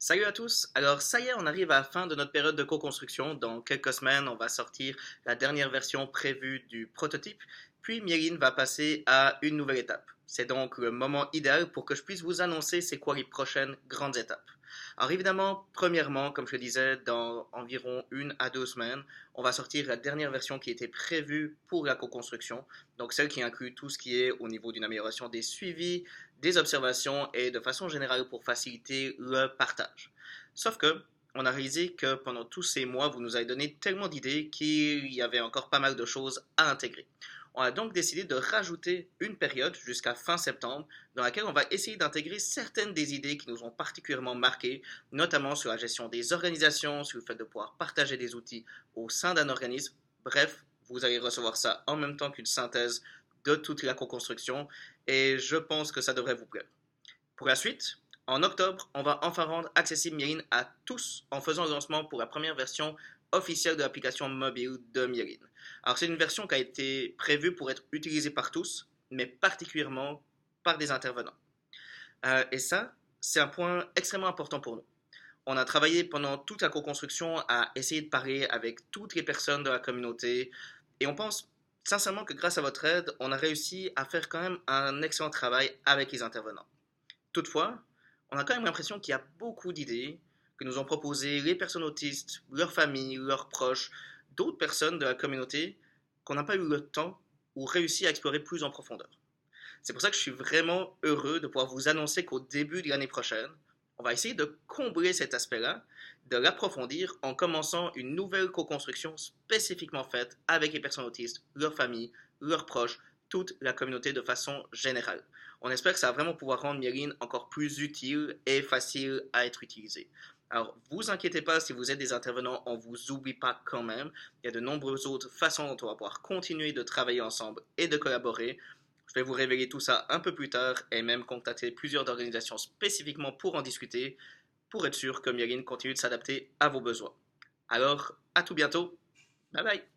Salut à tous! Alors ça y est, on arrive à la fin de notre période de co-construction. Dans quelques semaines, on va sortir la dernière version prévue du prototype, puis Mieline va passer à une nouvelle étape. C'est donc le moment idéal pour que je puisse vous annoncer c'est quoi les prochaines grandes étapes. Alors évidemment, premièrement, comme je le disais, dans environ 1 à 2 semaines, on va sortir la dernière version qui était prévue pour la co-construction, donc celle qui inclut tout ce qui est au niveau d'une amélioration des suivis, des observations et de façon générale pour faciliter le partage. Sauf que on a réalisé que pendant tous ces mois, vous nous avez donné tellement d'idées qu'il y avait encore pas mal de choses à intégrer. On a donc décidé de rajouter une période jusqu'à fin septembre dans laquelle on va essayer d'intégrer certaines des idées qui nous ont particulièrement marquées, notamment sur la gestion des organisations, sur le fait de pouvoir partager des outils au sein d'un organisme. Bref, vous allez recevoir ça en même temps qu'une synthèse de toute la co-construction et je pense que ça devrait vous plaire. Pour la suite, en octobre, on va enfin rendre accessible Mieline à tous en faisant le lancement pour la première version officielle de l'application mobile de Mieline. Alors c'est une version qui a été prévue pour être utilisée par tous, mais particulièrement par des intervenants. Et ça, c'est un point extrêmement important pour nous. On a travaillé pendant toute la co-construction à essayer de parler avec toutes les personnes de la communauté et on pense sincèrement que grâce à votre aide, on a réussi à faire quand même un excellent travail avec les intervenants. Toutefois, on a quand même l'impression qu'il y a beaucoup d'idées que nous ont proposées les personnes autistes, leurs familles, leurs proches, d'autres personnes de la communauté qu'on n'a pas eu le temps ou réussi à explorer plus en profondeur. C'est pour ça que je suis vraiment heureux de pouvoir vous annoncer qu'au début de l'année prochaine, on va essayer de combler cet aspect-là, de l'approfondir en commençant une nouvelle co-construction spécifiquement faite avec les personnes autistes, leurs familles, leurs proches, toute la communauté de façon générale. On espère que ça va vraiment pouvoir rendre Mieline encore plus utile et facile à être utilisée. Alors, vous inquiétez pas si vous êtes des intervenants, on vous oublie pas quand même. Il y a de nombreuses autres façons dont on va pouvoir continuer de travailler ensemble et de collaborer. Je vais vous révéler tout ça un peu plus tard et même contacter plusieurs organisations spécifiquement pour en discuter, pour être sûr que Mieline continue de s'adapter à vos besoins. Alors, à tout bientôt. Bye bye.